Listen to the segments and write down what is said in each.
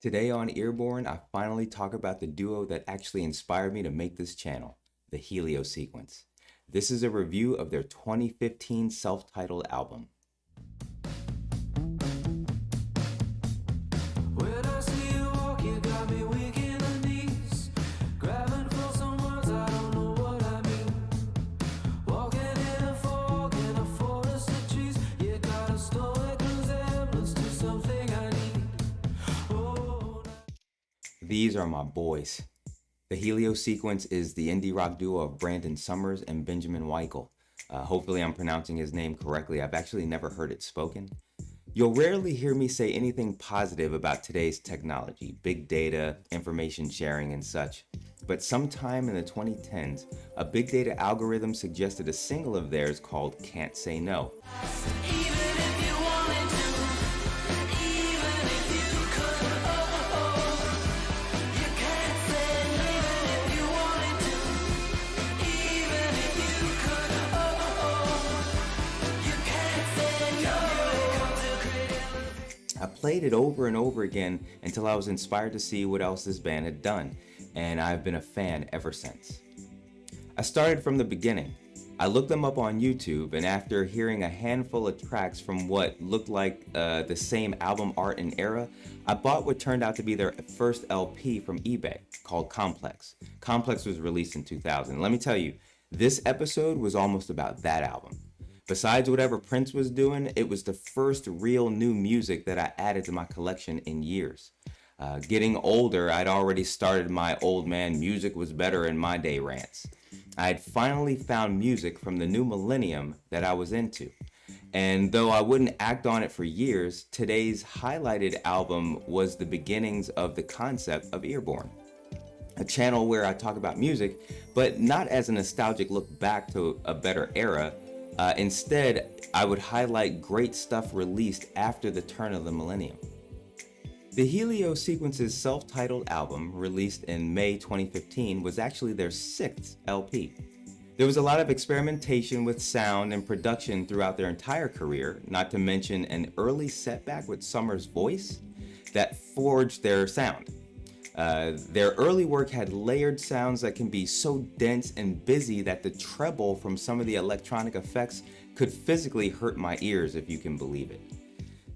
Today on Earborne, I finally talk about the duo that actually inspired me to make this channel, the Helio sequence. This is a review of their 2015 self-titled album. These are my boys. The Helio sequence is the indie rock duo of Brandon Summers and Benjamin Weichel. Hopefully I'm pronouncing his name correctly. I've actually never heard it spoken. You'll rarely hear me say anything positive about today's technology, big data, information sharing, and such. But sometime in the 2010s, a big data algorithm suggested a single of theirs called Can't Say No. I played it over and over again until I was inspired to see what else this band had done, and I've been a fan ever since. I started from the beginning. I looked them up on YouTube, and after hearing a handful of tracks from what looked like the same album art and era, I bought what turned out to be their first LP from eBay, called Complex. Complex was released in 2000. Let me tell you, this episode was almost about that album. Besides whatever Prince was doing, it was the first real new music that I added to my collection in years. Getting older, I'd already started my old man music was better in my day rants. I had finally found music from the new millennium that I was into. And though I wouldn't act on it for years, today's highlighted album was the beginnings of the concept of Earborne. A channel where I talk about music, but not as a nostalgic look back to a better era. Instead, I would highlight great stuff released after the turn of the millennium. The Helio sequence's self-titled album, released in May 2015, was actually their sixth LP. There was a lot of experimentation with sound and production throughout their entire career, not to mention an early setback with Summers' voice that forged their sound. Their early work had layered sounds that can be so dense and busy that the treble from some of the electronic effects could physically hurt my ears, if you can believe it.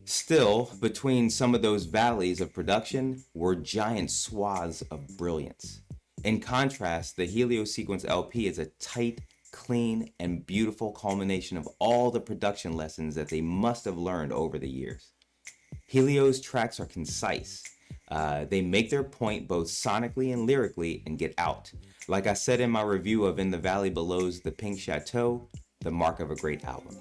Still, between some of those valleys of production were giant swaths of brilliance. In contrast, the Helio Sequence LP is a tight, clean, and beautiful culmination of all the production lessons that they must have learned over the years. Helio's tracks are concise. They make their point both sonically and lyrically and get out. Like I said in my review of In the Valley Below's The Pink Chateau, the mark of a great album.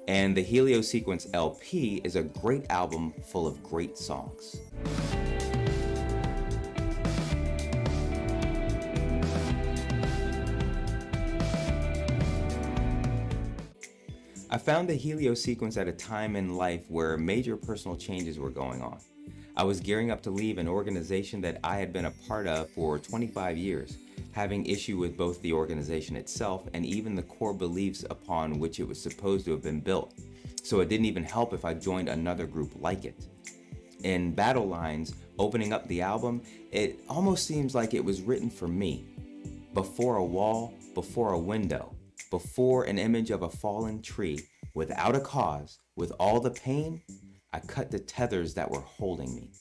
And the Helio Sequence LP is a great album full of great songs. I found the Helio sequence at a time in life where major personal changes were going on. I was gearing up to leave an organization that I had been a part of for 25 years, having issue with both the organization itself and even the core beliefs upon which it was supposed to have been built. So it didn't even help if I joined another group like it. In Battle Lines, opening up the album, it almost seems like it was written for me. Before a wall, before a window, before an image of a fallen tree, without a cause, with all the pain, I cut the tethers that were holding me.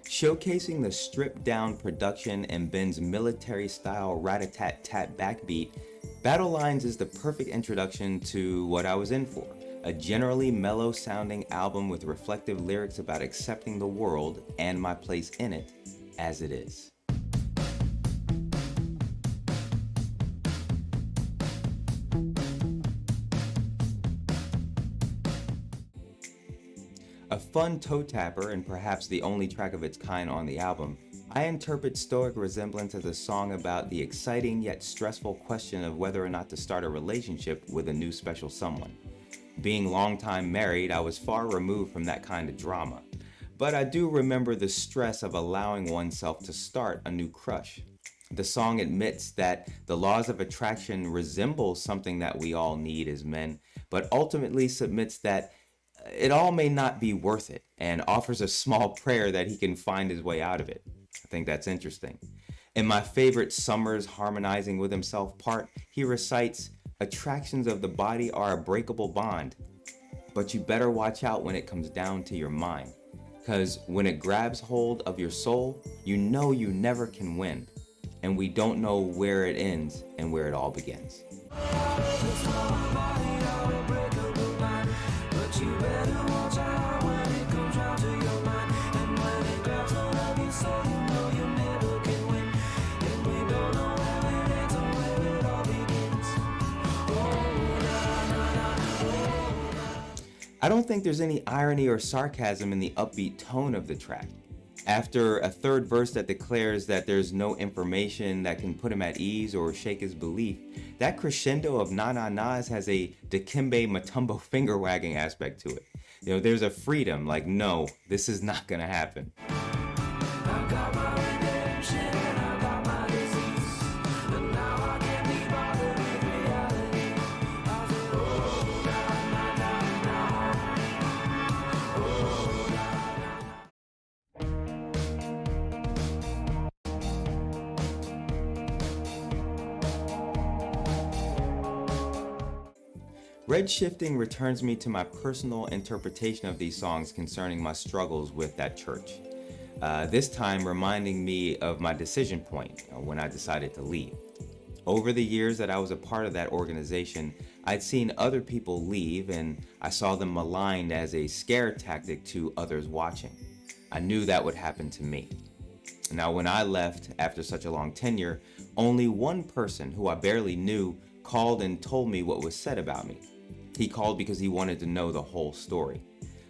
Showcasing the stripped-down production and Ben's military-style rat-a-tat-tat backbeat, Battle Lines is the perfect introduction to what I was in for, a generally mellow-sounding album with reflective lyrics about accepting the world and my place in it as it is. A fun toe tapper and perhaps the only track of its kind on the album, I interpret Stoic Resemblance as a song about the exciting yet stressful question of whether or not to start a relationship with a new special someone. Being longtime married, I was far removed from that kind of drama. But I do remember the stress of allowing oneself to start a new crush. The song admits that the laws of attraction resemble something that we all need as men, but ultimately submits that it all may not be worth it and offers a small prayer that he can find his way out of it. I think that's interesting. In my favorite Summers harmonizing with himself part, he recites, "Attractions of the body are a breakable bond, but you better watch out when it comes down to your mind. Because when it grabs hold of your soul, you know you never can win. And we don't know where it ends and where it all begins." I don't think there's any irony or sarcasm in the upbeat tone of the track. After a third verse that declares that there's no information that can put him at ease or shake his belief, that crescendo of na-na-nas has a Dikembe Mutombo finger-wagging aspect to it. There's a freedom, like, no, this is not gonna happen. I've got my redemption and I've got my disease, but now I can't be bothered with reality. I said, oh, na-na-na-na, oh, Red shifting returns me to my personal interpretation of these songs concerning my struggles with that church. This time reminding me of my decision point when I decided to leave. Over the years that I was a part of that organization, I'd seen other people leave and I saw them maligned as a scare tactic to others watching. I knew that would happen to me. Now, when I left after such a long tenure, only one person who I barely knew called and told me what was said about me. He called because he wanted to know the whole story.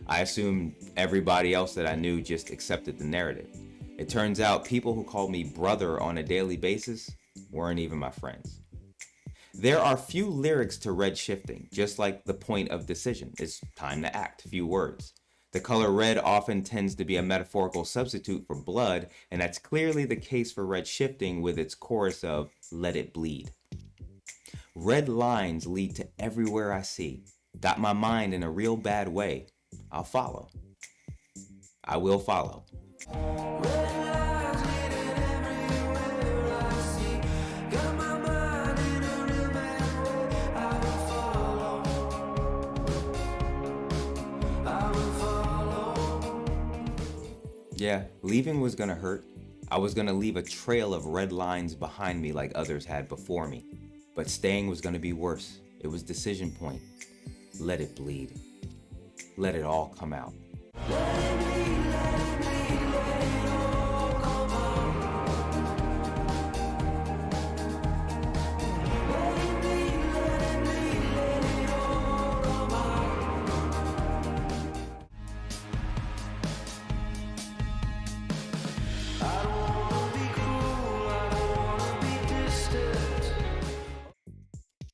I assumed everybody else that I knew just accepted the narrative. It turns out people who called me brother on a daily basis weren't even my friends. There are few lyrics to Red shifting, just like the point of decision. It's time to act, few words. The color red often tends to be a metaphorical substitute for blood, and that's clearly the case for Red shifting with its chorus of "Let it bleed." Red lines lead to everywhere I see. Got my mind in a real bad way. I'll follow. I will follow. Yeah, leaving was gonna hurt. I was gonna leave a trail of red lines behind me like others had before me. But staying was gonna be worse. It was decision point. Let it bleed. Let it all come out.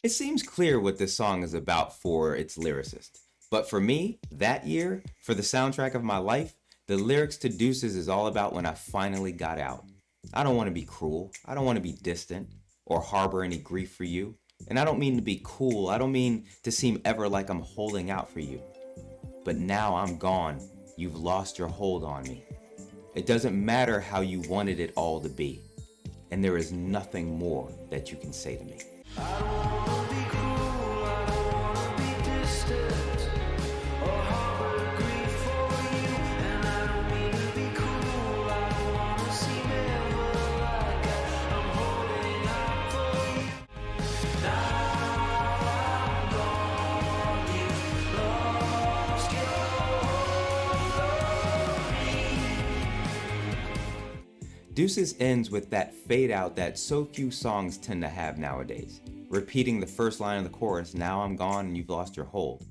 It seems clear what this song is about for its lyricist. But for me, that year, for the soundtrack of my life, the lyrics to Deuces is all about when I finally got out. I don't want to be cruel. I don't want to be distant or harbor any grief for you. And I don't mean to be cool. I don't mean to seem ever like I'm holding out for you. But now I'm gone. You've lost your hold on me. It doesn't matter how you wanted it all to be. And there is nothing more that you can say to me. I don't wanna be cruel, I don't wanna be distant, or harbor grief for you. And I don't mean to be cruel, I don't wanna seem ever like I'm holding out for you. Now I'm gone, you've lost your glory. Deuces ends with that fade out that so few songs tend to have nowadays. Repeating the first line of the chorus, "Now I'm gone and you've lost your hold."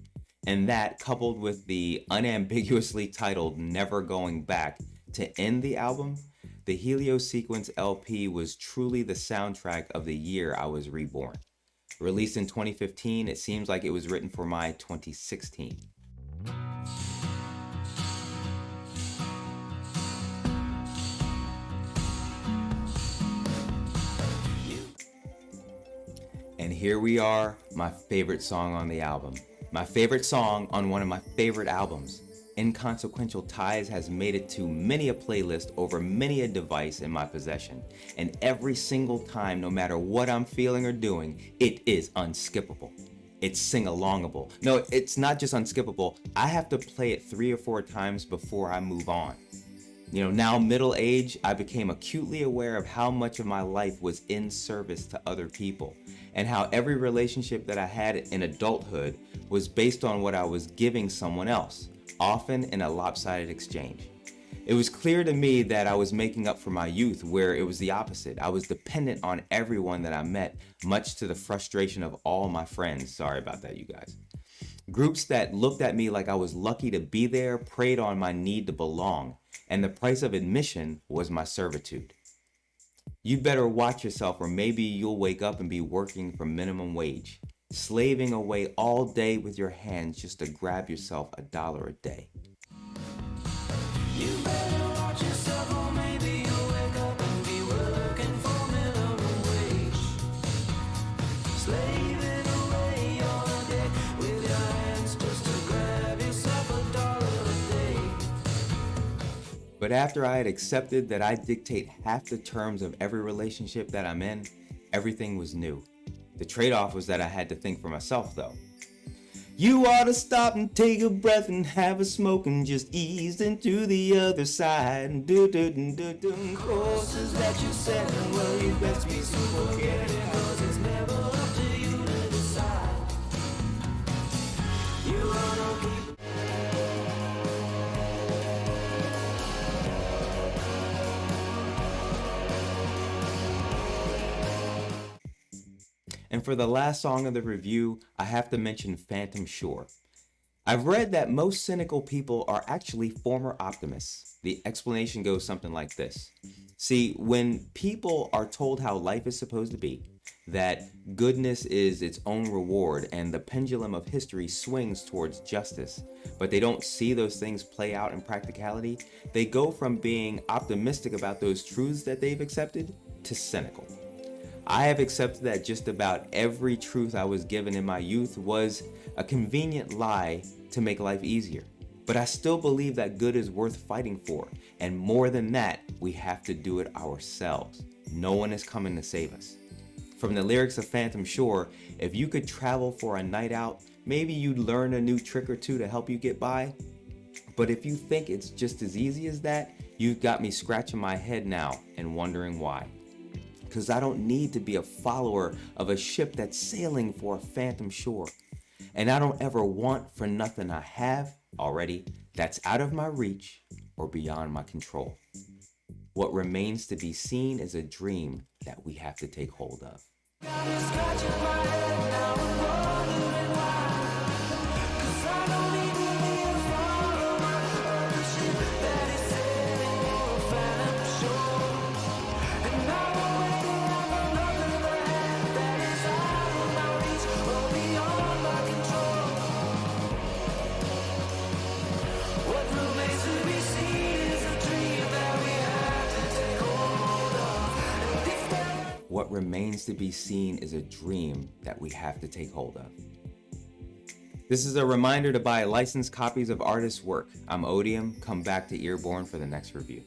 And that, coupled with the unambiguously titled "Never Going Back" to end the album, the Helio Sequence LP was truly the soundtrack of the year I was reborn. Released in 2015, it seems like it was written for my 2016. And here we are, my favorite song on the album. My favorite song on one of my favorite albums. Inconsequential Ties has made it to many a playlist over many a device in my possession. And every single time, no matter what I'm feeling or doing, it is unskippable. It's sing-alongable. No, it's not just unskippable. I have to play it 3 or 4 times before I move on. Now middle age, I became acutely aware of how much of my life was in service to other people, and how every relationship that I had in adulthood was based on what I was giving someone else, often in a lopsided exchange. It was clear to me that I was making up for my youth, where it was the opposite. I was dependent on everyone that I met, much to the frustration of all my friends. Sorry about that, you guys. Groups that looked at me like I was lucky to be there preyed on my need to belong, and the price of admission was my servitude. You'd better watch yourself, or maybe you'll wake up and be working for minimum wage, slaving away all day with your hands just to grab yourself $1 a day. You better watch yourself, or maybe you'll wake up and be working for minimum wage, slaving away all day with your hands just to grab yourself $1 a day. But after I had accepted that I dictate half the terms of every relationship that I'm in, everything was new. The trade-off was that I had to think for myself, though. You ought to stop and take a breath and have a smoke and just ease into the other side. Courses that you set, and well, you best be super careful, cause it's never up to you to decide. You ought to keep. And for the last song of the review, I have to mention Phantom Shore. I've read that most cynical people are actually former optimists. The explanation goes something like this. See, when people are told how life is supposed to be, that goodness is its own reward and the pendulum of history swings towards justice, but they don't see those things play out in practicality, they go from being optimistic about those truths that they've accepted to cynical. I have accepted that just about every truth I was given in my youth was a convenient lie to make life easier. But I still believe that good is worth fighting for, and more than that, we have to do it ourselves. No one is coming to save us. From the lyrics of Phantom Shore, if you could travel for a night out, maybe you'd learn a new trick or two to help you get by. But if you think it's just as easy as that, you've got me scratching my head now and wondering why. Because I don't need to be a follower of a ship that's sailing for a phantom shore. And I don't ever want for nothing I have already that's out of my reach or beyond my control. What remains to be seen is a dream that we have to take hold of. What remains to be seen is a dream that we have to take hold of. This is a reminder to buy licensed copies of artists' work. I'm Odium. Come back to Earborne for the next review.